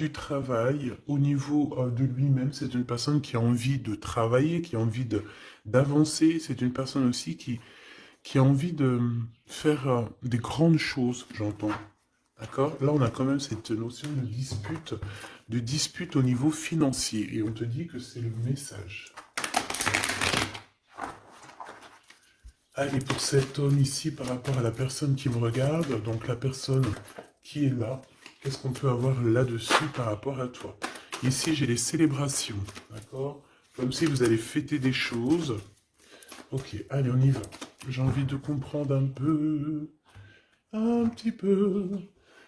du travail au niveau de lui-même. C'est une personne qui a envie de travailler, qui a envie d'avancer. C'est une personne aussi qui a envie de faire des grandes choses, j'entends. D'accord? Là, on a quand même cette notion de dispute au niveau financier. Et on te dit que c'est le message. Allez, pour cet homme ici, par rapport à la personne qui me regarde, donc la personne qui est là, qu'est-ce qu'on peut avoir là-dessus par rapport à toi? Ici, j'ai les célébrations, d'accord? Comme si vous allez fêter des choses. Ok, allez, on y va. J'ai envie de comprendre un petit peu.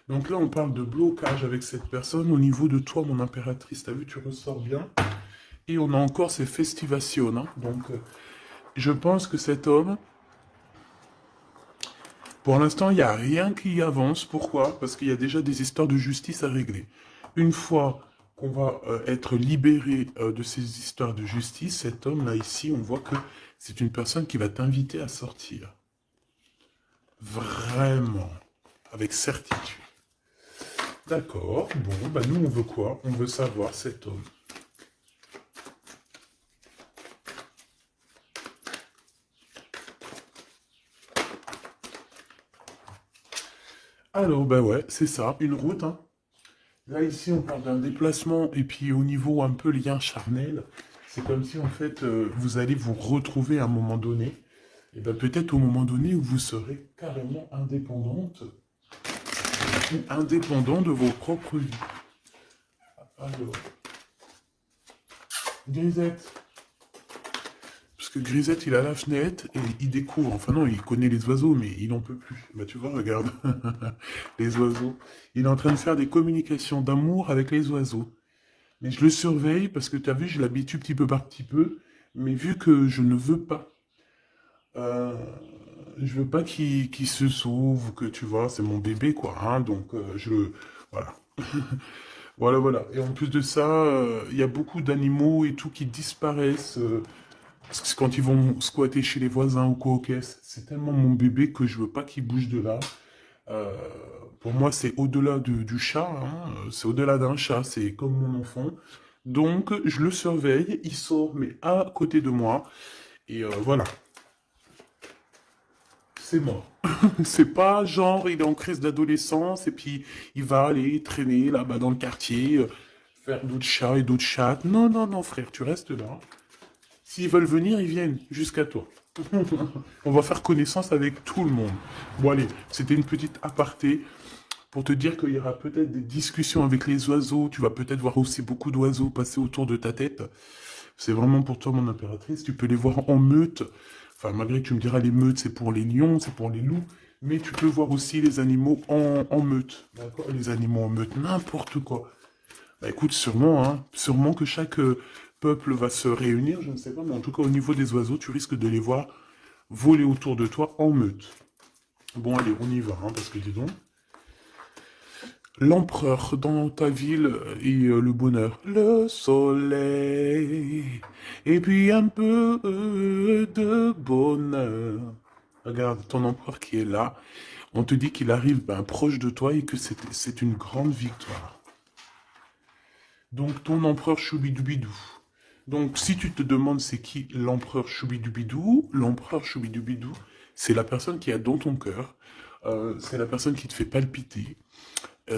Donc là, on parle de blocage avec cette personne au niveau de toi, mon impératrice. T'as vu, tu ressors bien. Et on a encore ces festivations, hein. Donc, je pense que cet homme, pour l'instant, il n'y a rien qui avance. Pourquoi? Parce qu'il y a déjà des histoires de justice à régler. Une fois qu'on va être libéré de ces histoires de justice, cet homme-là ici, on voit que c'est une personne qui va t'inviter à sortir. Vraiment. Avec certitude. D'accord. Bon, bah nous, on veut quoi? On veut savoir cet homme. Alors, bah ouais, c'est ça, une route, hein. Là, ici, on parle d'un déplacement, et puis au niveau un peu lien charnel, c'est comme si, en fait, vous allez vous retrouver à un moment donné, et bien peut-être au moment donné où vous serez carrément indépendante, ou indépendant de vos propres vies. Alors, Grisette. Parce que Grisette, il a la fenêtre, et il découvre, enfin non, il connaît les oiseaux, mais il n'en peut plus. Bah tu vois, regarde, les oiseaux. Il est en train de faire des communications d'amour avec les oiseaux. Mais je le surveille parce que tu as vu, je l'habitue petit peu par petit peu. Mais vu que je ne veux pas, euh, je veux pas qu'il se sauve ou que tu vois, c'est mon bébé quoi. Hein, donc voilà, voilà. Et en plus de ça, il y a beaucoup d'animaux et tout qui disparaissent parce que quand ils vont squatter chez les voisins ou quoi. Ok, c'est tellement mon bébé que je veux pas qu'il bouge de là. Euh, pour moi, c'est au-delà du chat, hein, c'est au-delà d'un chat, c'est comme mon enfant. Donc, je le surveille, il sort, mais à côté de moi, et voilà, c'est mort. C'est pas genre, il est en crise d'adolescence, et puis il va aller traîner là-bas dans le quartier, faire d'autres chats et d'autres chattes. Non, non, non, frère, tu restes là. S'ils veulent venir, ils viennent jusqu'à toi. On va faire connaissance avec tout le monde. Bon, allez, c'était une petite aparté pour te dire qu'il y aura peut-être des discussions avec les oiseaux. Tu vas peut-être voir aussi beaucoup d'oiseaux passer autour de ta tête. C'est vraiment pour toi, mon impératrice. Tu peux les voir en meute. Enfin, malgré que tu me diras, les meutes, c'est pour les lions, c'est pour les loups. Mais tu peux voir aussi les animaux en meute. D'accord? Les animaux en meute, n'importe quoi. Bah écoute, sûrement, hein. Sûrement que chaque peuple va se réunir, je ne sais pas. Mais en tout cas, au niveau des oiseaux, tu risques de les voir voler autour de toi en meute. Bon, allez, on y va, hein, parce que dis donc. L'empereur dans ta ville et le bonheur. Le soleil. Et puis un peu de bonheur. Regarde ton empereur qui est là. On te dit qu'il arrive ben, proche de toi et que c'est une grande victoire. Donc ton empereur Choubidoubidou. Donc si tu te demandes c'est qui l'empereur Choubidoubidou, c'est la personne qui est dans ton cœur. C'est la personne qui te fait palpiter.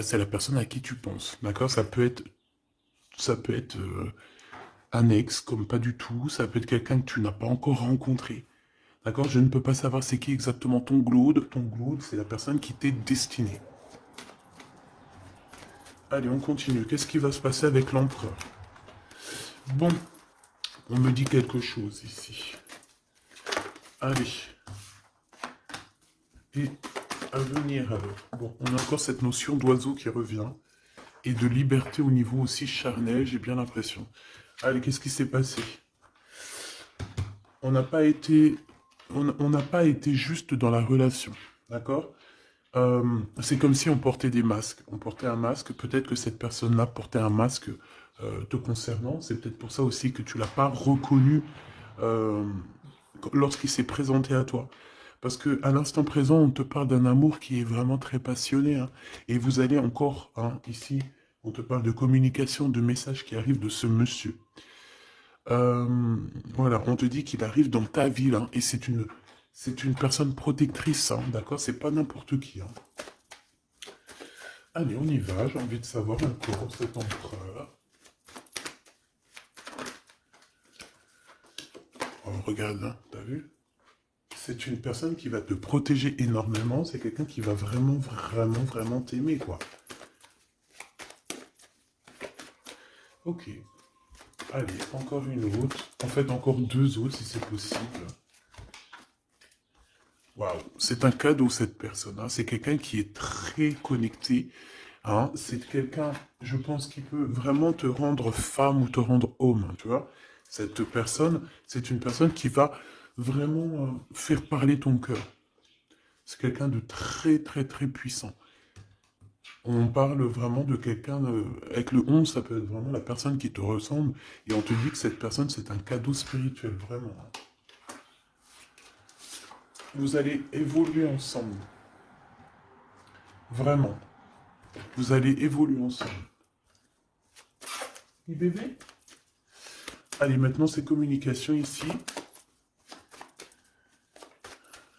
C'est la personne à qui tu penses, d'accord? Ça peut être un ex, comme pas du tout. Ça peut être quelqu'un que tu n'as pas encore rencontré, d'accord? Je ne peux pas savoir c'est qui exactement ton glaude. Ton glaude, c'est la personne qui t'est destinée. Allez, on continue. Qu'est-ce qui va se passer avec l'empereur? Bon, on me dit quelque chose ici. Allez, et à venir alors. Bon, on a encore cette notion d'oiseau qui revient et de liberté au niveau aussi charnel, j'ai bien l'impression. Allez, qu'est-ce qui s'est passé? On n'a pas été, on n'a pas été juste dans la relation, d'accord? C'est comme si on portait des masques. On portait un masque, peut-être que cette personne-là portait un masque te concernant. C'est peut-être pour ça aussi que tu l'as pas reconnu euh, lorsqu'il s'est présenté à toi. Parce que à l'instant présent, on te parle d'un amour qui est vraiment très passionné, hein. Et vous allez encore, hein, ici, On te parle de communication, de messages qui arrivent de ce monsieur. Voilà, on te dit qu'il arrive dans ta ville, hein, et c'est une personne protectrice, hein, d'accord? C'est pas n'importe qui, hein. Allez, on y va, j'ai envie de savoir encore cet empereur. Oh, regarde, hein, t'as vu? C'est une personne qui va te protéger énormément, c'est quelqu'un qui va vraiment, vraiment, vraiment t'aimer, quoi. Ok. Allez, encore une autre. En fait, encore deux autres, si c'est possible. Waouh, c'est un cadeau, cette personne, hein. C'est quelqu'un qui est très connecté, hein. C'est quelqu'un, je pense, qui peut vraiment te rendre femme ou te rendre homme, tu vois. Cette personne, c'est une personne qui va vraiment faire parler ton cœur. C'est quelqu'un de très, très, très puissant. On parle vraiment de quelqu'un, avec le 11, ça peut être vraiment la personne qui te ressemble, et on te dit que cette personne, c'est un cadeau spirituel, vraiment. Vous allez évoluer ensemble. Vraiment. Vous allez évoluer ensemble. Et bébé? Allez, maintenant, c'est communication ici.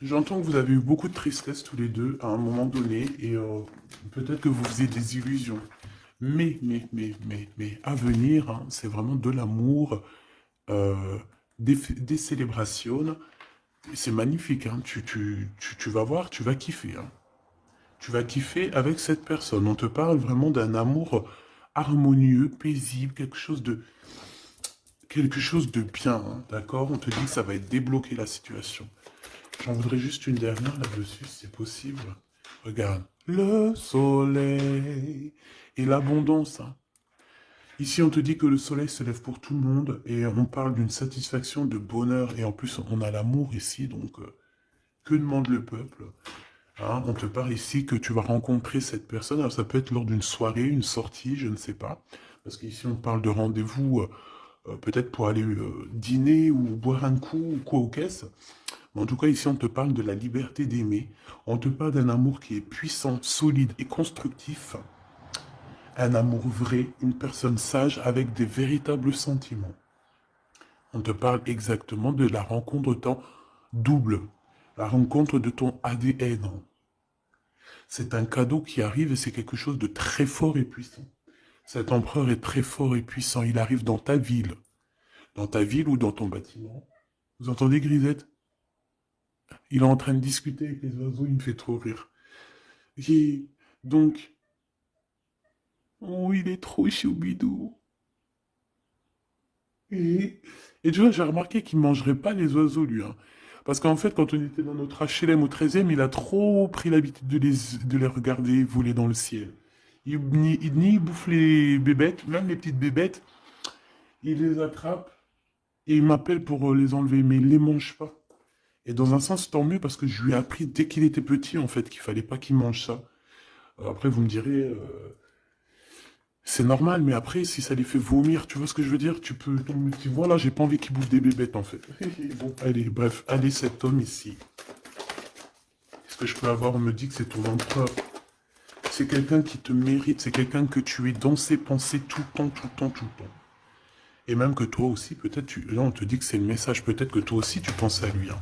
J'entends que vous avez eu beaucoup de tristesse tous les deux à un moment donné, et peut-être que vous faisiez des illusions. Mais, à venir, hein, c'est vraiment de l'amour, euh, des célébrations. C'est magnifique, hein. Tu vas voir, tu vas kiffer, hein. Tu vas kiffer avec cette personne. On te parle vraiment d'un amour harmonieux, paisible, quelque chose de bien, hein, d'accord? On te dit que ça va être débloqué la situation. J'en voudrais juste une dernière là-dessus, si c'est possible. Regarde. Le soleil et l'abondance, hein. Ici, on te dit que le soleil se lève pour tout le monde et on parle d'une satisfaction, de bonheur, et en plus, on a l'amour ici, donc que demande le peuple? Hein, on te parle ici que tu vas rencontrer cette personne. Alors, ça peut être lors d'une soirée, une sortie, je ne sais pas. Parce qu'ici, on parle de rendez-vous, peut-être pour aller dîner ou boire un coup ou quoi aux caisses. Mais en tout cas, ici, on te parle de la liberté d'aimer. On te parle d'un amour qui est puissant, solide et constructif. Un amour vrai, une personne sage avec des véritables sentiments. On te parle exactement de la rencontre de ton double, la rencontre de ton ADN. C'est un cadeau qui arrive et c'est quelque chose de très fort et puissant. Cet empereur est très fort et puissant. Il arrive dans ta ville ou dans ton bâtiment. Vous entendez, Grisette? Il est en train de discuter avec les oiseaux, il me fait trop rire. Et donc, oh, il est trop choubidou. Et tu vois, j'ai remarqué qu'il ne mangerait pas les oiseaux, lui, hein. Parce qu'en fait, quand on était dans notre HLM au 13e, il a trop pris l'habitude de les regarder voler dans le ciel. Il bouffe les bébêtes, même les petites bébêtes, il les attrape et il m'appelle pour les enlever, mais il les mange pas. Et dans un sens, tant mieux, parce que je lui ai appris dès qu'il était petit, en fait, qu'il fallait pas qu'il mange ça. Après, vous me direz, c'est normal, mais après, si ça les fait vomir, tu vois ce que je veux dire? Tu peux, tu vois, là, j'ai pas envie qu'il bouffe des bébêtes, en fait. Bon, allez, bref, allez, cet homme ici. Est-ce que je peux avoir, on me dit que c'est ton empereur. C'est quelqu'un qui te mérite, c'est quelqu'un que tu es dans ses pensées tout le temps, tout le temps, tout le temps. Et même que toi aussi, peut-être, là, on te dit que c'est le message, peut-être que toi aussi, tu penses à lui, hein.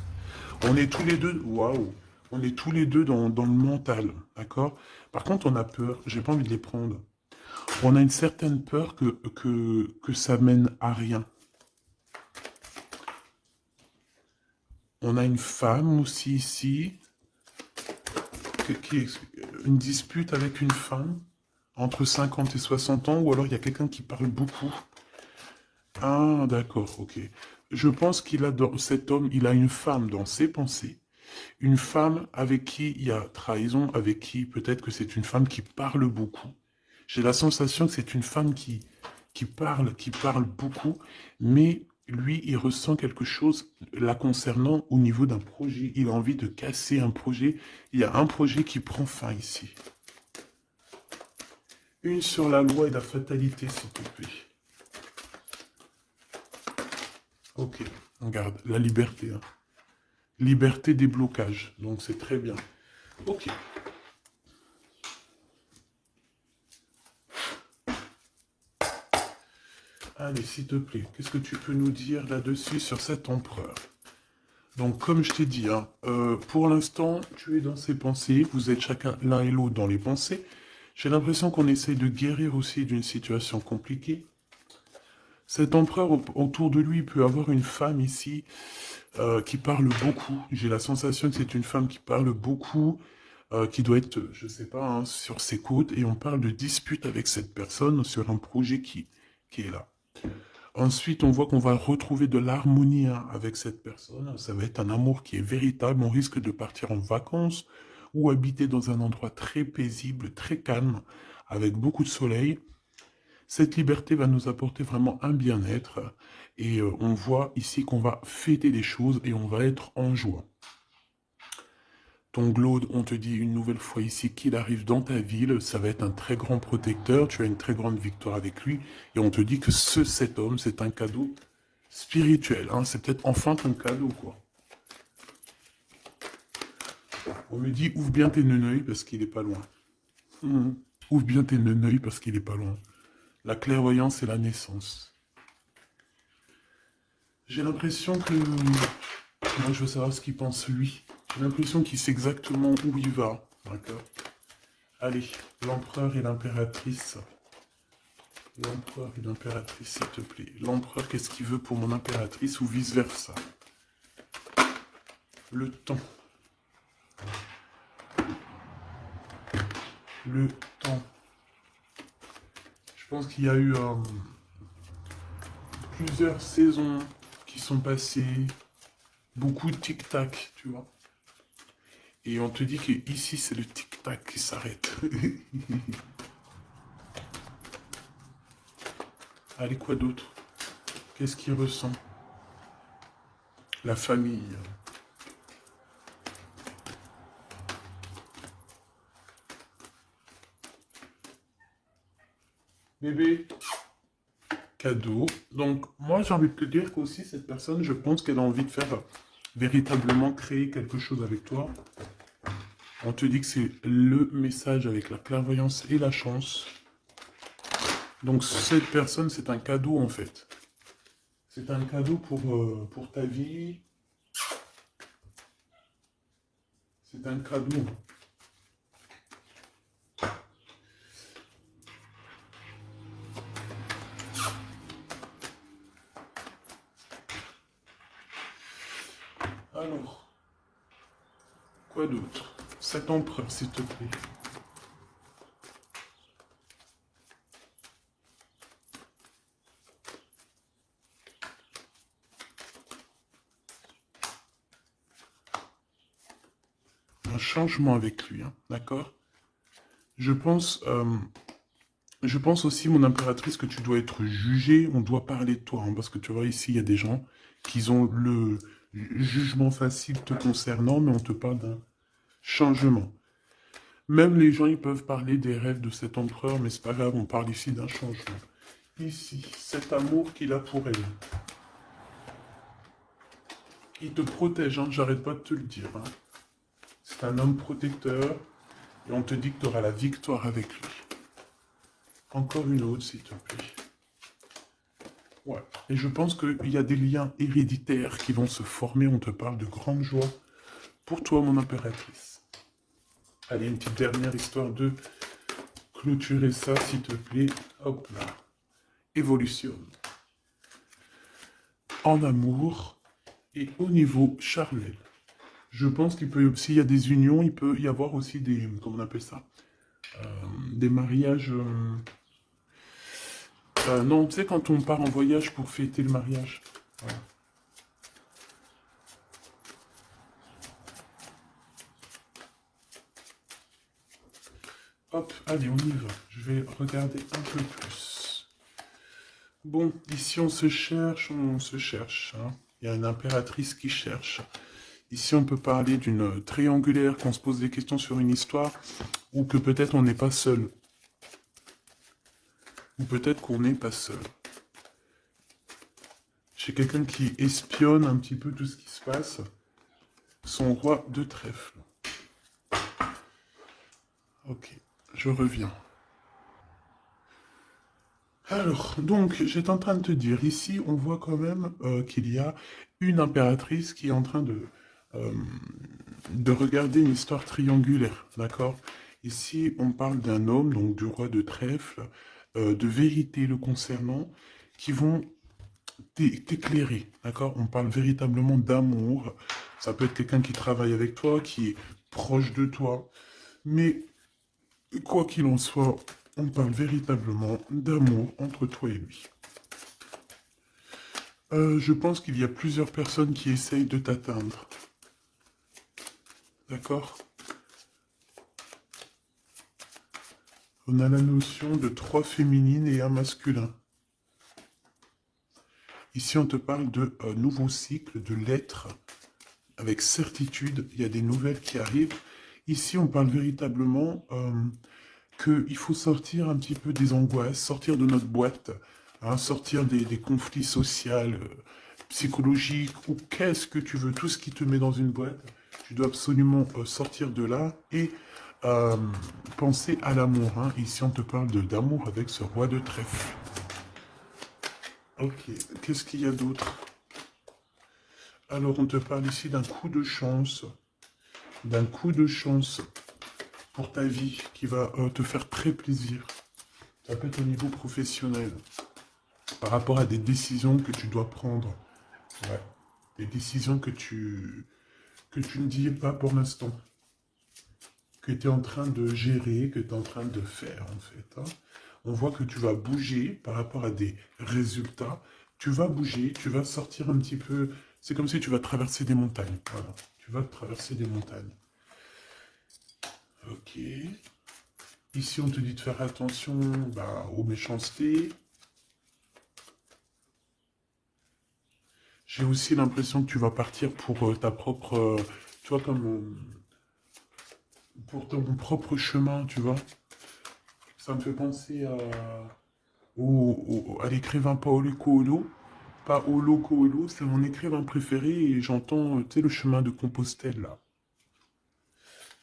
On est tous les deux, waouh, on est tous les deux dans le mental, d'accord? Par contre, on a peur, j'ai pas envie de les prendre. On a une certaine peur que ça mène à rien. On a une femme aussi ici, qui est une dispute avec une femme, entre 50 et 60 ans, ou alors il y a quelqu'un qui parle beaucoup. Ah, d'accord, ok. Je pense cet homme, il a une femme dans ses pensées, une femme avec qui il y a trahison, avec qui peut-être que c'est une femme qui parle beaucoup. J'ai la sensation que c'est une femme qui parle beaucoup, mais lui, il ressent quelque chose la concernant au niveau d'un projet. Il a envie de casser un projet. Il y a un projet qui prend fin ici. Une sur la loi et la fatalité, s'il te plaît. Ok, regarde, la liberté, hein. Liberté des blocages, donc c'est très bien. Ok. Allez, s'il te plaît, qu'est-ce que tu peux nous dire là-dessus sur cet empereur? Donc, comme je t'ai dit, hein, pour l'instant, tu es dans ses pensées, vous êtes chacun l'un et l'autre dans les pensées. J'ai l'impression qu'on essaye de guérir aussi d'une situation compliquée. Cet empereur, autour de lui, il peut avoir une femme ici qui parle beaucoup. J'ai la sensation que c'est une femme qui parle beaucoup, qui doit être, je sais pas, hein, sur ses côtes, et on parle de dispute avec cette personne sur un projet qui est là. Ensuite, on voit qu'on va retrouver de l'harmonie hein, avec cette personne. Ça va être un amour qui est véritable. On risque de partir en vacances ou habiter dans un endroit très paisible, très calme, avec beaucoup de soleil. Cette liberté va nous apporter vraiment un bien-être. Et on voit ici qu'on va fêter les choses et on va être en joie. Ton Glaude, on te dit une nouvelle fois ici qu'il arrive dans ta ville, ça va être un très grand protecteur, tu as une très grande victoire avec lui, et on te dit que cet homme, c'est un cadeau spirituel, hein, c'est peut-être enfin un cadeau, quoi. On me dit, ouvre bien tes neneuils parce qu'il est pas loin. Ouvre bien tes neneuils parce qu'il est pas loin. La clairvoyance et la naissance. J'ai l'impression que... Moi, je veux savoir ce qu'il pense lui. J'ai l'impression qu'il sait exactement où il va, d'accord? Allez, l'empereur et l'impératrice. L'empereur et l'impératrice, s'il te plaît. L'empereur, qu'est-ce qu'il veut pour mon impératrice ou vice-versa? Le temps. Le temps. Je pense qu'il y a eu plusieurs saisons qui sont passées. Beaucoup de tic-tac, tu vois. Et on te dit que ici, c'est le tic-tac qui s'arrête. Allez, quoi d'autre? Qu'est-ce qu'il ressent? La famille. Bébé, cadeau. Donc, moi, j'ai envie de te dire qu'aussi, cette personne, je pense qu'elle a envie de faire véritablement créer quelque chose avec toi. On te dit que c'est le message avec la clairvoyance et la chance. Donc, cette personne, c'est un cadeau, en fait. C'est un cadeau pour ta vie. C'est un cadeau. Alors, quoi d'autre? Cet empereur, s'il te plaît. Un changement avec lui, hein, d'accord? Je pense, je pense aussi, mon impératrice, que tu dois être jugée. On doit parler de toi, hein, parce que tu vois, ici, il y a des gens qui ont le jugement facile te concernant, mais on te parle d'un changement. Même les gens, ils peuvent parler des rêves de cet empereur, mais c'est pas grave, on parle ici d'un changement. Ici, cet amour qu'il a pour elle. Il te protège, hein, j'arrête pas de te le dire. Hein. C'est un homme protecteur, et on te dit que tu auras la victoire avec lui. Encore une autre, s'il te plaît. Ouais. Et je pense qu'il y a des liens héréditaires qui vont se former. On te parle de grande joie pour toi, mon impératrice. Allez, une petite dernière histoire de clôturer ça, s'il te plaît. Hop là. Évolution. En amour et au niveau charnel. Je pense qu'il peut, s'il y a des unions, il peut y avoir aussi des, comment on appelle ça, des mariages. Non, tu sais, quand on part en voyage pour fêter le mariage. Voilà. Hop, allez, on y va. Je vais regarder un peu plus. Bon, ici on se cherche, on se cherche. Hein. Il y a une impératrice qui cherche. Ici on peut parler d'une triangulaire, qu'on se pose des questions sur une histoire, ou que peut-être on n'est pas seul. Ou peut-être qu'on n'est pas seul. J'ai quelqu'un qui espionne un petit peu tout ce qui se passe. Son roi de trèfle. Ok, je reviens. Alors, donc, j'étais en train de te dire, ici, on voit quand même qu'il y a une impératrice qui est en train euh, de regarder une histoire triangulaire, d'accord? Ici, on parle d'un homme, donc du roi de trèfle, de vérité le concernant, qui vont t'éclairer, d'accord? On parle véritablement d'amour. Ça peut être quelqu'un qui travaille avec toi, qui est proche de toi, mais quoi qu'il en soit, on parle véritablement d'amour entre toi et lui. Je pense qu'il y a plusieurs personnes qui essayent de t'atteindre. D'accord? On a la notion de trois féminines et un masculin. Ici, on te parle de nouveau cycle, de l'être, avec certitude. Il y a des nouvelles qui arrivent. Ici, on parle véritablement qu'il faut sortir un petit peu des angoisses, sortir de notre boîte, hein, sortir des conflits sociaux, psychologiques, ou qu'est-ce que tu veux, tout ce qui te met dans une boîte. Tu dois absolument sortir de là et euh, penser à l'amour. Hein. Ici, on te parle d'amour avec ce roi de trèfle. Ok, qu'est-ce qu'il y a d'autre? Alors, on te parle ici d'un coup de chance pour ta vie qui va te faire très plaisir. Ça peut être au niveau professionnel, par rapport à des décisions que tu dois prendre. Ouais. Des décisions que tu ne dis pas pour l'instant, que tu es en train de gérer, que tu es en train de faire en fait. Hein. On voit que tu vas bouger par rapport à des résultats. Tu vas bouger, tu vas sortir un petit peu. C'est comme si tu vas traverser des montagnes. Voilà. Tu vas traverser des montagnes. Ok. Ici, on te dit de faire attention aux méchancetés. J'ai aussi l'impression que tu vas partir pour ta propre... tu vois, comme... pour ton propre chemin, tu vois. Ça me fait penser à l'écrivain Paolo Coelho. Paolo Coelho, c'est mon écrivain préféré et j'entends, tu sais, le chemin de Compostelle, là.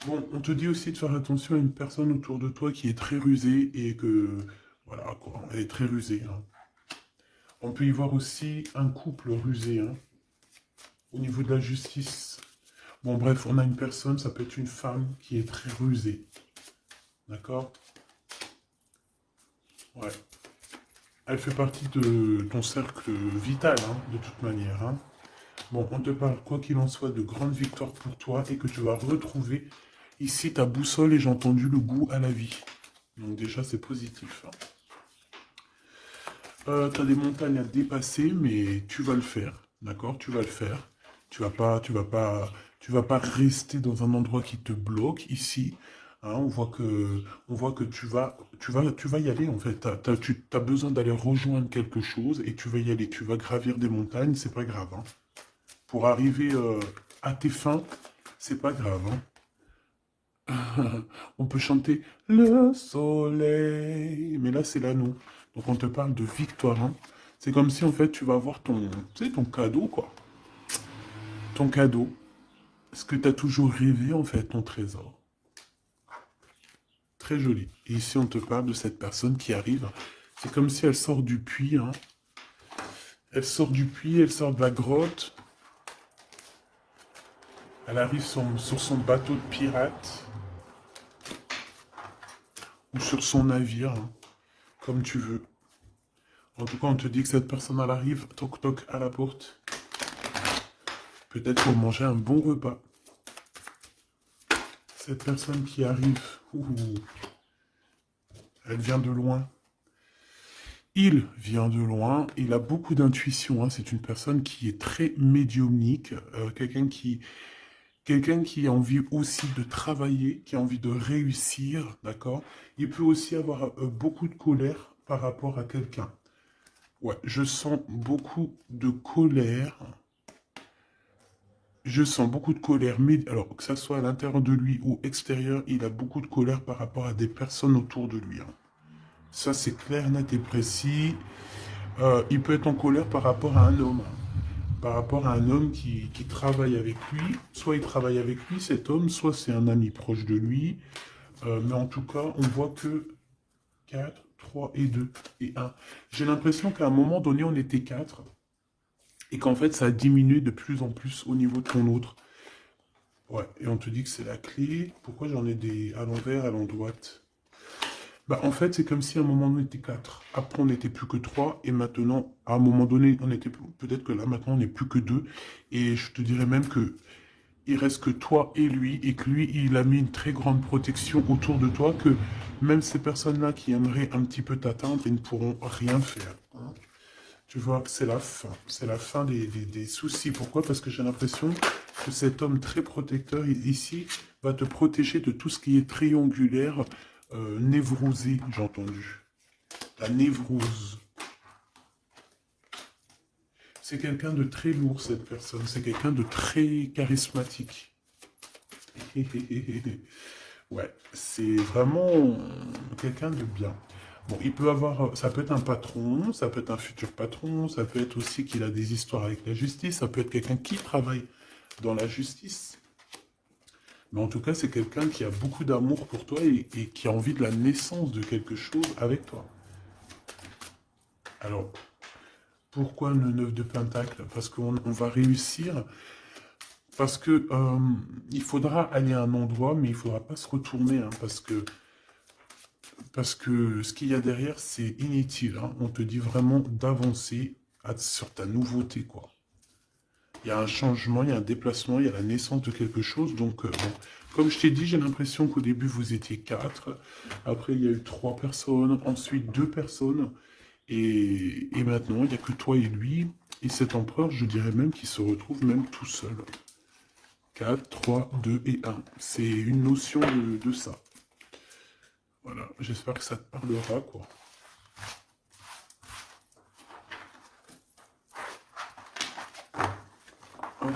Bon, on te dit aussi de faire attention à une personne autour de toi qui est très rusée et que... Voilà, quoi, elle est très rusée. Hein. On peut y voir aussi un couple rusé, hein, au niveau de la justice. Bon, bref, on a une personne, ça peut être une femme qui est très rusée. D'accord? Ouais. Elle fait partie de ton cercle vital, hein, de toute manière. Hein. Bon, on te parle, quoi qu'il en soit, de grandes victoires pour toi et que tu vas retrouver ici ta boussole et j'ai entendu le goût à la vie. Donc déjà, c'est positif. Hein. Tu as des montagnes à dépasser, mais tu vas le faire. D'accord? Tu vas le faire. Tu vas pas rester dans un endroit qui te bloque ici. Hein, on voit que tu vas y aller en fait. Tu as besoin d'aller rejoindre quelque chose et tu vas y aller. Tu vas gravir des montagnes, c'est pas grave. Hein. Pour arriver à tes fins, c'est pas grave. Hein. On peut chanter le soleil, mais là c'est l'anneau. Donc on te parle de victoire. Hein. C'est comme si en fait tu vas avoir ton, tu sais, ton cadeau quoi. Ton cadeau. Ce que tu as toujours rêvé en fait, ton trésor. Très joli. Et ici on te parle de cette personne qui arrive. C'est comme si elle sort du puits. Hein. Elle sort du puits, elle sort de la grotte. Elle arrive sur son bateau de pirate ou sur son navire, hein, comme tu veux. En tout cas, on te dit que cette personne, elle arrive, toc toc, à la porte. Peut-être pour manger un bon repas. Cette personne qui arrive, elle vient de loin. Il vient de loin, il a beaucoup d'intuition. Hein. C'est une personne qui est très médiumnique, quelqu'un qui a envie aussi de travailler, qui a envie de réussir, d'accord? Il peut aussi avoir beaucoup de colère par rapport à quelqu'un. Ouais, je sens beaucoup de colère. Je sens beaucoup de colère, mais alors que ça soit à l'intérieur de lui ou extérieur, il a beaucoup de colère par rapport à des personnes autour de lui. Hein. Ça, c'est clair, net et précis. Il peut être en colère par rapport à un homme. Par rapport à un homme qui travaille avec lui. Soit il travaille avec lui, cet homme, soit c'est un ami proche de lui. Mais en tout cas, on voit que 4, 3 et 2 et 1. J'ai l'impression qu'à un moment donné, on était 4 et qu'en fait, ça a diminué de plus en plus au niveau de ton autre. Ouais, et on te dit que c'est la clé. Pourquoi j'en ai des à l'envers, à l'endroit? Bah, en fait, c'est comme si à un moment on était 4. Après, on n'était plus que 3. Et maintenant, à un moment donné, on était peut-être que là, maintenant, on n'est plus que 2. Et je te dirais même que il reste que toi et lui. Et que lui, il a mis une très grande protection autour de toi. Que même ces personnes-là qui aimeraient un petit peu t'atteindre, ils ne pourront rien faire. Hein. Tu vois, c'est la fin. C'est la fin des soucis. Pourquoi? Parce que j'ai l'impression que cet homme très protecteur ici va te protéger de tout ce qui est triangulaire, névrosé, j'ai entendu. La névrose. C'est quelqu'un de très lourd, cette personne. C'est quelqu'un de très charismatique. Ouais, c'est vraiment quelqu'un de bien. Bon, il peut avoir, ça peut être un patron, ça peut être un futur patron, ça peut être aussi qu'il a des histoires avec la justice, ça peut être quelqu'un qui travaille dans la justice. Mais en tout cas, c'est quelqu'un qui a beaucoup d'amour pour toi et qui a envie de la naissance de quelque chose avec toi. Alors, pourquoi le 9 de Pentacle? Parce qu'on va réussir, parce que il faudra aller à un endroit, mais il ne faudra pas se retourner, hein, parce que ce qu'il y a derrière, c'est inutile. Hein. On te dit vraiment d'avancer sur ta nouveauté, quoi. Il y a un changement, il y a un déplacement, il y a la naissance de quelque chose. Donc, bon. Comme je t'ai dit, j'ai l'impression qu'au début, vous étiez 4. Après, il y a eu 3 personnes. Ensuite, 2 personnes. Et maintenant, il n'y a que toi et lui. Et cet empereur, je dirais même qu'il se retrouve même tout seul. 4, 3, 2 et 1. C'est une notion de ça. Voilà, j'espère que ça te parlera, quoi. Hop.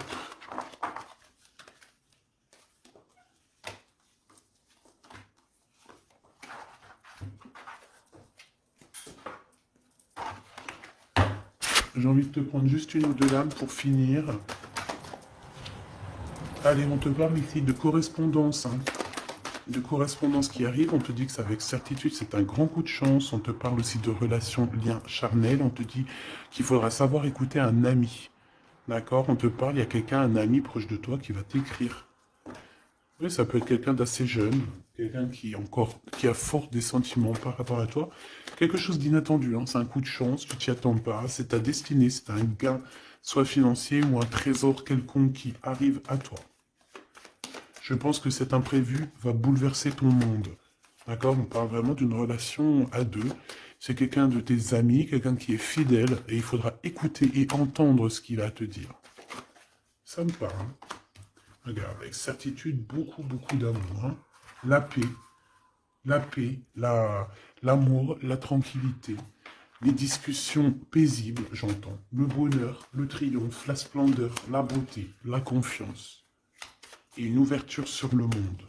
J'ai envie de te prendre juste une ou deux lames pour finir. Allez, on te parle ici de correspondance. Hein. De correspondance qui arrive, on te dit que c'est avec certitude, c'est un grand coup de chance. On te parle aussi de relations, liens charnels. On te dit qu'il faudra savoir écouter un ami. D'accord? On te parle, il y a quelqu'un, un ami proche de toi qui va t'écrire. Oui, ça peut être quelqu'un d'assez jeune, quelqu'un qui a fort des sentiments par rapport à toi. Quelque chose d'inattendu, hein. C'est un coup de chance, tu t'y attends pas, c'est ta destinée, c'est un gain, soit financier ou un trésor quelconque qui arrive à toi. Je pense que cet imprévu va bouleverser ton monde. D'accord? On parle vraiment d'une relation à deux. C'est quelqu'un de tes amis, quelqu'un qui est fidèle, et il faudra écouter et entendre ce qu'il a à te dire. Ça me parle. Regarde, avec certitude, beaucoup, beaucoup d'amour. Hein. La paix, l'amour, la tranquillité, les discussions paisibles, j'entends. Le bonheur, le triomphe, la splendeur, la beauté, la confiance. Et une ouverture sur le monde.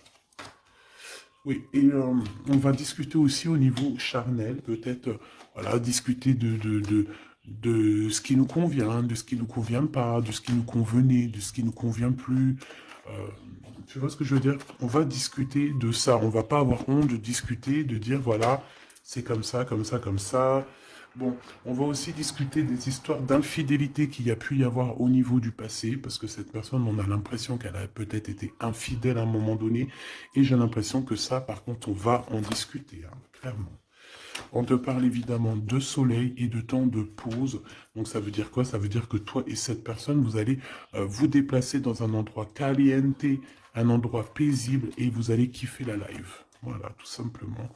Oui, et on va discuter aussi au niveau charnel, peut-être, voilà, discuter de ce qui nous convient, de ce qui nous convient pas, de ce qui nous convenait, de ce qui nous convient plus. Euh, Tu vois ce que je veux dire? On va discuter de ça. On va pas avoir honte de discuter, de dire voilà, c'est comme ça, comme ça, comme ça. Bon, on va aussi discuter des histoires d'infidélité qu'il y a pu y avoir au niveau du passé, parce que cette personne, on a l'impression qu'elle a peut-être été infidèle à un moment donné, et j'ai l'impression que ça, par contre, on va en discuter, hein, clairement. On te parle évidemment de soleil et de temps de pause. Donc ça veut dire quoi? Ça veut dire que toi et cette personne, vous allez vous déplacer dans un endroit caliente, un endroit paisible et vous allez kiffer la live. Voilà, tout simplement.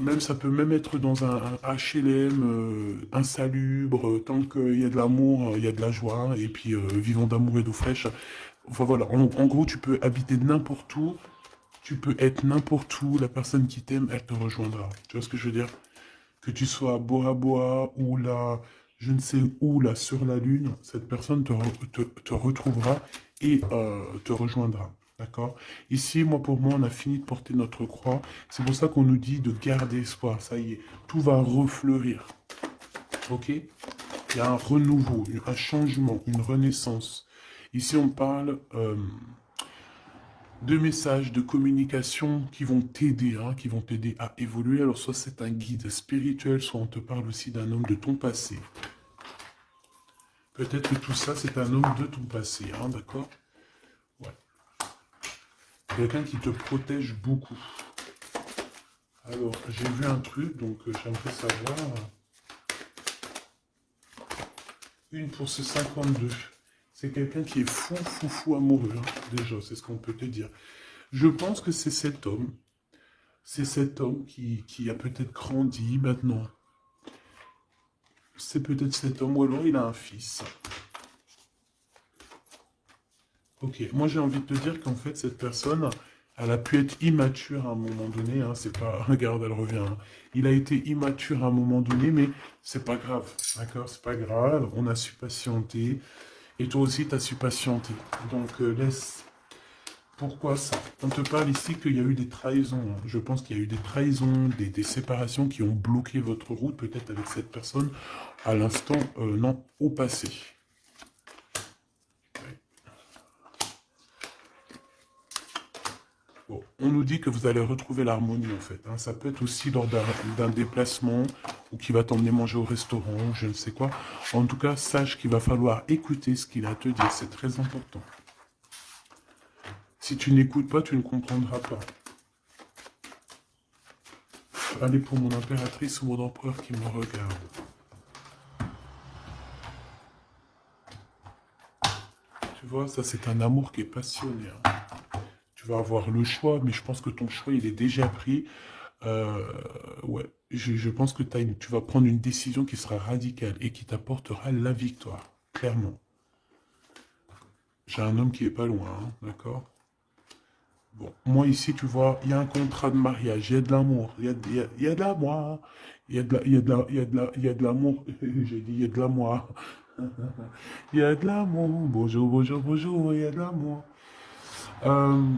Même ça peut même être dans un HLM insalubre, tant qu'il y a de l'amour, il y a de la joie, et puis vivons d'amour et d'eau fraîche. Enfin voilà, en gros, tu peux habiter n'importe où, tu peux être n'importe où, la personne qui t'aime, elle te rejoindra. Tu vois ce que je veux dire? Que tu sois à Bora Bora ou là, je ne sais où, là, sur la Lune, cette personne te retrouvera et te rejoindra. D'accord? Ici, moi, pour moi, on a fini de porter notre croix. C'est pour ça qu'on nous dit de garder espoir. Ça y est, tout va refleurir. Ok? Il y a un renouveau, un changement, une renaissance. Ici, on parle deux messages de communication qui vont t'aider, hein, qui vont t'aider à évoluer. Alors, soit c'est un guide spirituel, soit on te parle aussi d'un homme de ton passé. Peut-être que tout ça, c'est un homme de ton passé, hein, d'accord? Ouais. Quelqu'un qui te protège beaucoup. Alors, j'ai vu un truc, donc j'aimerais savoir. Une pour ce 52. C'est quelqu'un qui est fou, fou, fou amoureux, hein, déjà, c'est ce qu'on peut te dire. Je pense que c'est cet homme. C'est cet homme qui a peut-être grandi maintenant. C'est peut-être cet homme, ou alors il a un fils. Ok, moi j'ai envie de te dire qu'en fait, cette personne, elle a pu être immature à un moment donné, hein, c'est pas... Regarde, elle revient. Hein. Il a été immature à un moment donné, mais c'est pas grave, d'accord? C'est pas grave, on a su patienter, et toi aussi, tu as su patienter. Donc, laisse... Pourquoi ça? On te parle ici qu'il y a eu des trahisons. Hein. Je pense qu'il y a eu des trahisons, des séparations qui ont bloqué votre route, peut-être avec cette personne, à l'instant, non, au passé. Bon, on nous dit que vous allez retrouver l'harmonie en fait. Hein. Ça peut être aussi lors d'un déplacement ou qui va t'emmener manger au restaurant ou je ne sais quoi. En tout cas, sache qu'il va falloir écouter ce qu'il a à te dire. C'est très important. Si tu n'écoutes pas, tu ne comprendras pas. Allez pour mon impératrice ou mon empereur qui me regarde. Tu vois, ça c'est un amour qui est passionné. Hein. Tu vas avoir le choix, mais je pense que ton choix il est déjà pris. Ouais, je pense que tu vas prendre une décision qui sera radicale et qui t'apportera la victoire, clairement. J'ai un homme qui est pas loin, hein, d'accord? Bon, moi ici, tu vois, il y a un contrat de mariage, il y a de l'amour, il y a de l'amour, il y a de l'amour, j'ai dit il y a de l'amour, il y a de l'amour, bonjour, bonjour, bonjour, il y a de l'amour. Euh,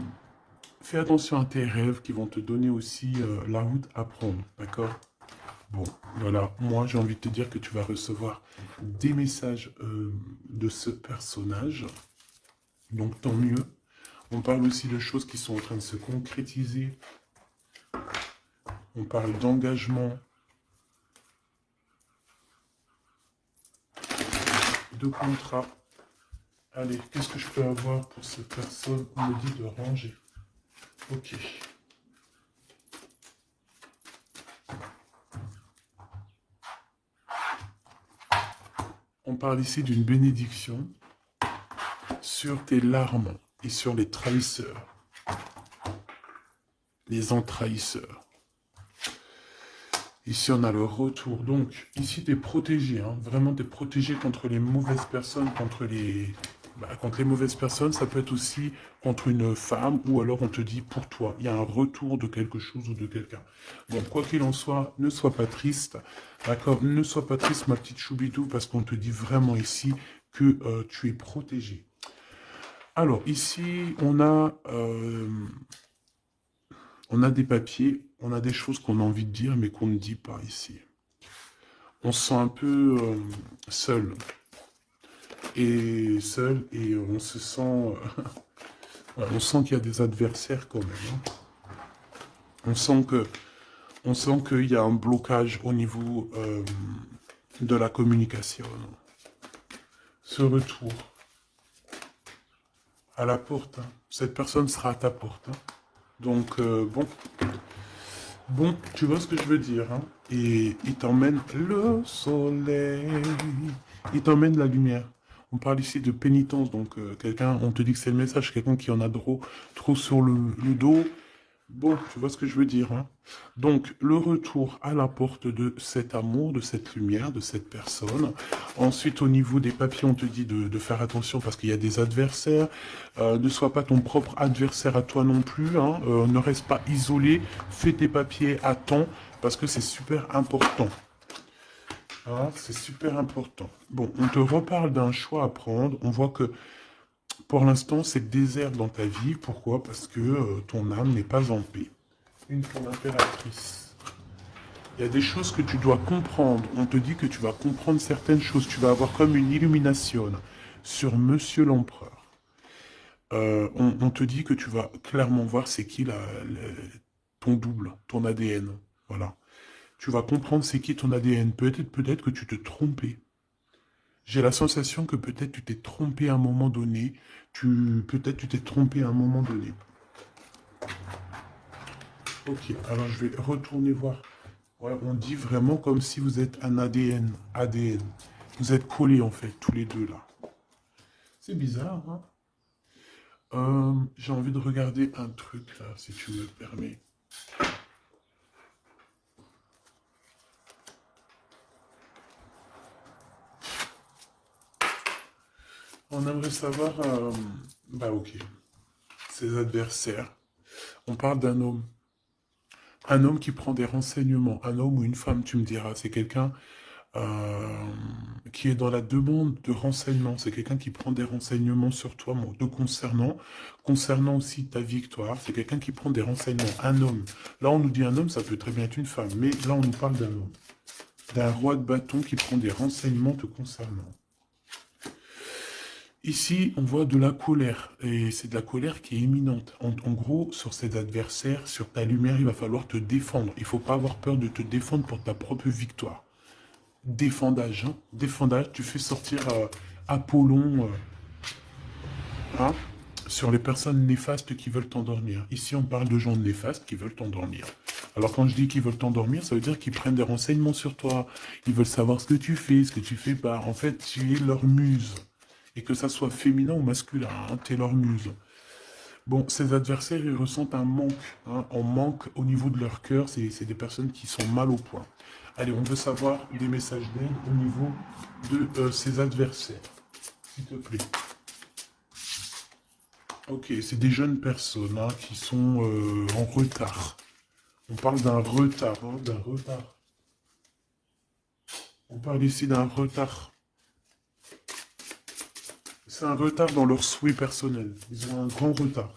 Fais attention à tes rêves qui vont te donner aussi la route à prendre, d'accord? Bon, voilà, moi j'ai envie de te dire que tu vas recevoir des messages de ce personnage, donc tant mieux. On parle aussi de choses qui sont en train de se concrétiser. On parle d'engagement, de contrat. Allez, qu'est-ce que je peux avoir pour cette personne? On me dit de ranger. Ok. On parle ici d'une bénédiction sur tes larmes et sur les trahisseurs, les entrahisseurs. Ici, on a le retour. Donc, ici, tu es protégé. Hein. Vraiment, tu es protégé contre les mauvaises personnes, contre les mauvaises personnes. Ça peut être aussi contre une femme ou alors on te dit pour toi. Il y a un retour de quelque chose ou de quelqu'un. Donc, quoi qu'il en soit, ne sois pas triste. D'accord? Ne sois pas triste, ma petite Choubidou, parce qu'on te dit vraiment ici que tu es protégé. Alors, ici, on a des papiers, on a des choses qu'on a envie de dire, mais qu'on ne dit pas ici. On se sent un peu seul. Et on se sent... on sent qu'il y a des adversaires quand même. Hein. On sent qu'il y a un blocage au niveau de la communication. Ce retour à la porte. Hein. Cette personne sera à ta porte. Hein. Donc, bon, tu vois ce que je veux dire. Hein? Et il t'emmène le soleil. Il t'emmène la lumière. On parle ici de pénitence. Donc, quelqu'un, on te dit que c'est le message. Quelqu'un qui en a trop sur le dos. Bon, tu vois ce que je veux dire. Hein? Donc, le retour à la porte de cet amour, de cette lumière, de cette personne. Ensuite, au niveau des papiers, on te dit de faire attention parce qu'il y a des adversaires. Ne sois pas ton propre adversaire à toi non plus. Hein. Ne reste pas isolé. Fais tes papiers à temps parce que c'est super important. Ah, c'est super important. Bon, on te reparle d'un choix à prendre. On voit que pour l'instant, c'est désert dans ta vie. Pourquoi? Parce que ton âme n'est pas en paix. Une pour l'impératrice. Il y a des choses que tu dois comprendre. On te dit que tu vas comprendre certaines choses. Tu vas avoir comme une illumination sur Monsieur l'Empereur. On te dit que tu vas clairement voir c'est qui ton double, ton ADN. Voilà. Tu vas comprendre c'est qui ton ADN. Peut-être que tu te trompais. J'ai la sensation que peut-être tu t'es trompé à un moment donné. Peut-être tu t'es trompé à un moment donné. Ok, alors je vais retourner voir. Ouais, on dit vraiment comme si vous êtes un ADN. ADN. Vous êtes collés en fait, tous les deux là. C'est bizarre, hein? J'ai envie de regarder un truc là, si tu me permets. On aimerait savoir, bah ok, ses adversaires. On parle d'un homme. Un homme qui prend des renseignements. Un homme ou une femme, tu me diras. C'est quelqu'un euh, qui est dans la demande de renseignements. C'est quelqu'un qui prend des renseignements sur toi, te concernant aussi ta victoire. C'est quelqu'un qui prend des renseignements. Un homme. Là, on nous dit un homme, ça peut très bien être une femme. Mais là, on nous parle d'un homme. D'un roi de bâton qui prend des renseignements te concernant. Ici, on voit de la colère, et c'est de la colère qui est imminente. En gros, sur ses adversaires, sur ta lumière, il va falloir te défendre. Il ne faut pas avoir peur de te défendre pour ta propre victoire. Défendage, hein. Défendage, tu fais sortir Apollon hein, sur les personnes néfastes qui veulent t'endormir. Ici, on parle de gens néfastes qui veulent t'endormir. Alors quand je dis qu'ils veulent t'endormir, ça veut dire qu'ils prennent des renseignements sur toi. Ils veulent savoir ce que tu fais, ce que tu fais pas. En fait, tu es leur muse. Et que ça soit féminin ou masculin, hein, tu es leur muse. Bon, ces adversaires, ils ressentent un manque. Hein, un manque au niveau de leur cœur. C'est des personnes qui sont mal au point. Allez, on veut savoir des messages d'aide au niveau de ces adversaires. S'il te plaît. Ok, c'est des jeunes personnes hein, qui sont en retard. On parle d'un retard, hein, d'un retard. On parle ici d'un retard. C'est un retard dans leurs souhaits personnels. Ils ont un grand retard.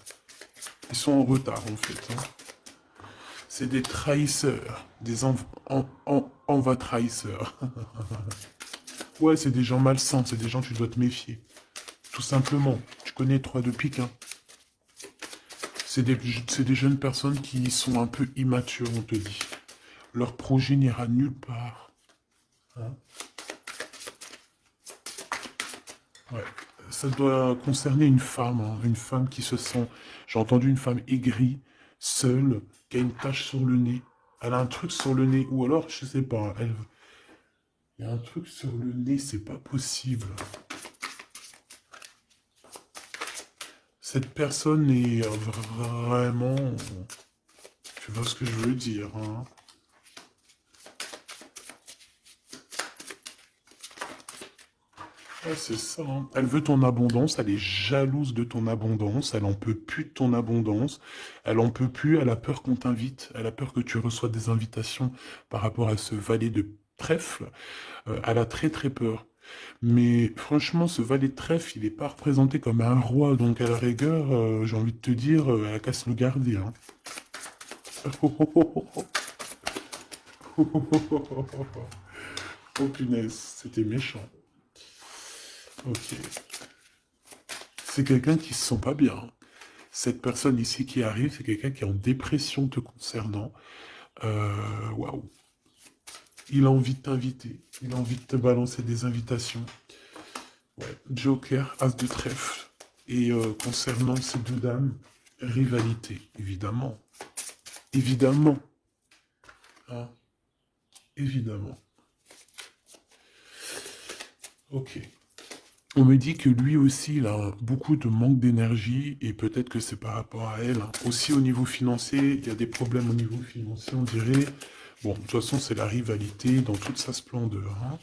Ils sont en retard, en fait. Hein. C'est des trahisseurs. Des enva trahisseurs. Ouais, c'est des gens malsains. C'est des gens tu dois te méfier. Tout simplement. Tu connais 3 de pique, hein. C'est des jeunes personnes qui sont un peu immatures, on te dit. Leur projet n'ira nulle part. Hein. Ouais. Ça doit concerner une femme, hein, une femme qui se sent... J'ai entendu une femme aigrie, seule, qui a une tache sur le nez. Elle a un truc sur le nez, ou alors, je sais pas, il y a un truc sur le nez, c'est pas possible. Cette personne est vraiment... Tu vois ce que je veux dire, hein? Ouais, c'est ça, hein. Elle veut ton abondance, elle est jalouse de ton abondance, elle en peut plus de ton abondance, elle en peut plus, elle a peur qu'on t'invite, elle a peur que tu reçois des invitations par rapport à ce valet de trèfle. Elle a très très peur. Mais franchement, ce valet de trèfle, il n'est pas représenté comme un roi, donc à la rigueur, j'ai envie de te dire, elle casse le garder. Hein. Oh punaise, c'était méchant. Ok. C'est quelqu'un qui se sent pas bien. Cette personne ici qui arrive, c'est quelqu'un qui est en dépression te concernant. Waouh. Il a envie de t'inviter. Il a envie de te balancer des invitations. Ouais. Joker, As de trèfle. Et concernant ces deux dames, rivalité, évidemment. Évidemment. Hein, évidemment. Ok. On me dit que lui aussi, il a beaucoup de manque d'énergie et peut-être que c'est par rapport à elle. Hein. Aussi au niveau financier, il y a des problèmes au niveau financier, on dirait. Bon, de toute façon, c'est la rivalité dans toute sa splendeur. Hein.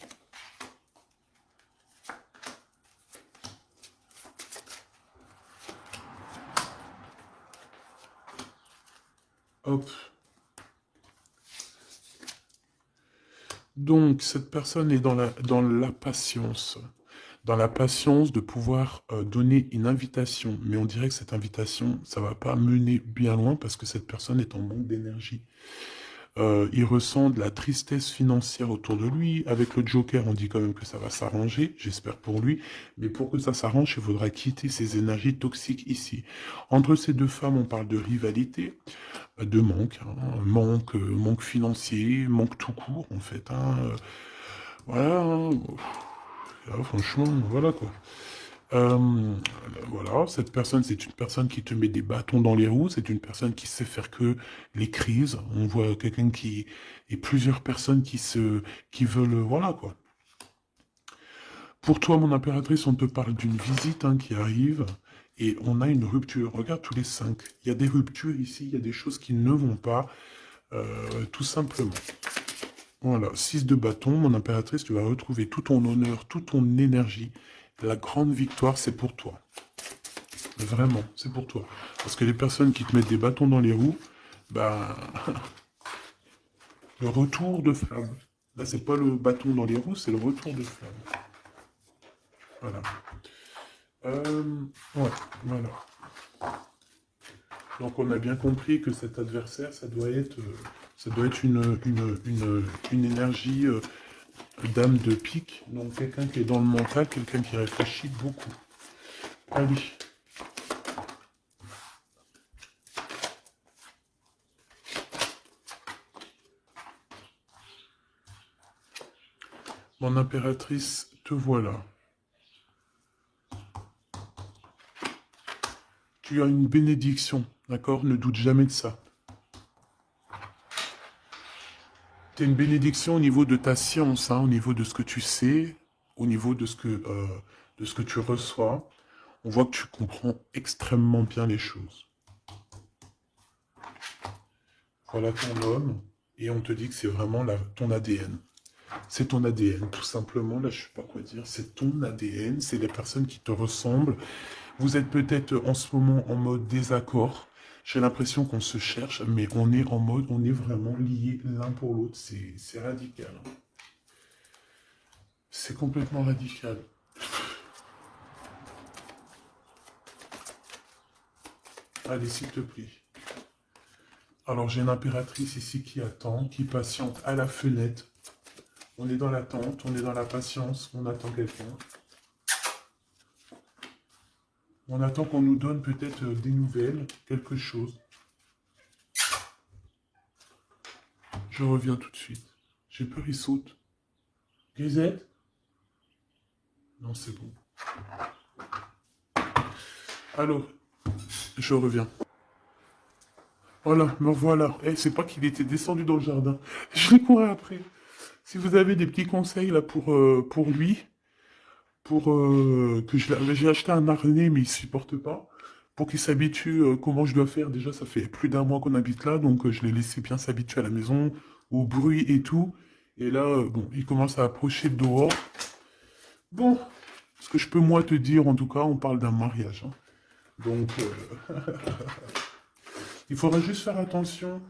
Hop. Donc, cette personne est dans la patience. Dans la patience de pouvoir donner une invitation. Mais on dirait que cette invitation, ça va pas mener bien loin parce que cette personne est en manque d'énergie. Il ressent de la tristesse financière autour de lui. Avec le Joker, on dit quand même que ça va s'arranger, j'espère pour lui. Mais pour que ça s'arrange, il faudra quitter ces énergies toxiques ici. Entre ces deux femmes, on parle de rivalité, de manque, hein, manque financier, manque tout court, en fait. Hein. Voilà, hein. Là, franchement, voilà quoi. Euh, voilà, cette personne, c'est une personne qui te met des bâtons dans les roues, c'est une personne qui sait faire que les crises. On voit quelqu'un qui... et plusieurs personnes qui veulent... Voilà, quoi. Pour toi, mon impératrice, on te parle d'une visite hein, qui arrive, et on a une rupture. Regarde tous les 5. Il y a des ruptures ici, il y a des choses qui ne vont pas, tout simplement. Voilà, 6 de bâton, mon impératrice, tu vas retrouver tout ton honneur, toute ton énergie. La grande victoire, c'est pour toi. Vraiment, c'est pour toi. Parce que les personnes qui te mettent des bâtons dans les roues, ben, le retour de flamme. Là, c'est pas le bâton dans les roues, c'est le retour de flamme. Voilà. Ouais, voilà. Donc, on a bien compris que cet adversaire, ça doit être une énergie dame de pique. Donc, quelqu'un qui est dans le mental, quelqu'un qui réfléchit beaucoup. Allez. Mon impératrice, te voilà. Tu as une bénédiction, d'accord? Ne doute jamais de ça. Tu as une bénédiction au niveau de ta science, hein, au niveau de ce que tu sais, au niveau de ce que tu reçois. On voit que tu comprends extrêmement bien les choses. Voilà ton homme, et on te dit que c'est vraiment ton ADN. C'est ton ADN, tout simplement. Là, je ne sais pas quoi dire. C'est ton ADN, c'est les personnes qui te ressemblent. Vous êtes peut-être en ce moment en mode désaccord. J'ai l'impression qu'on se cherche, mais on est en mode, on est vraiment liés l'un pour l'autre. C'est radical. C'est complètement radical. Allez, s'il te plaît. Alors, j'ai une impératrice ici qui attend, qui patiente à la fenêtre. On est dans l'attente, on est dans la patience, on attend quelqu'un. On attend qu'on nous donne peut-être des nouvelles, quelque chose. Je reviens tout de suite. J'ai peur, il saute. Grisette? Non, c'est bon. Alors, je reviens. Voilà, me revoilà. Eh, c'est pas qu'il était descendu dans le jardin. Je l'ai couru après. Si vous avez des petits conseils là pour lui, j'ai acheté un harnais mais il supporte pas, pour qu'il s'habitue comment je dois faire. Déjà, ça fait plus d'un mois qu'on habite là, donc je l'ai laissé bien s'habituer à la maison, au bruit et tout. Et là, bon, il commence à approcher de dehors. Bon, ce que je peux moi te dire, en tout cas, on parle d'un mariage. Hein. Donc, il faudra juste faire attention.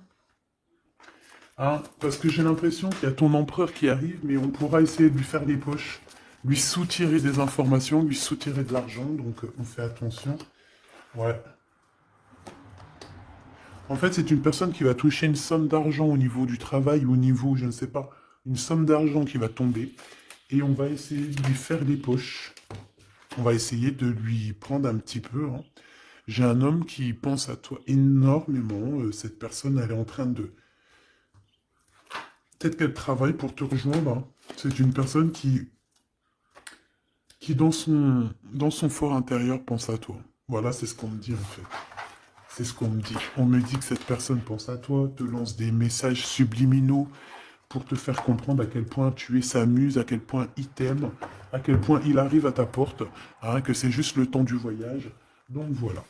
Hein, parce que j'ai l'impression qu'il y a ton empereur qui arrive, mais on pourra essayer de lui faire les poches, lui soutirer des informations, lui soutirer de l'argent, donc on fait attention. Ouais. En fait, c'est une personne qui va toucher une somme d'argent au niveau du travail, ou au niveau, je ne sais pas, une somme d'argent qui va tomber, et on va essayer de lui faire les poches. On va essayer de lui prendre un petit peu. Hein. J'ai un homme qui pense à toi énormément. Cette personne, elle est en train de... Peut-être qu'elle travaille pour te rejoindre. Hein. C'est une personne qui dans son fort intérieur, pense à toi. Voilà, c'est ce qu'on me dit en fait. C'est ce qu'on me dit. On me dit que cette personne pense à toi, te lance des messages subliminaux pour te faire comprendre à quel point tu es sa muse, à quel point il t'aime, à quel point il arrive à ta porte, hein, que c'est juste le temps du voyage. Donc voilà.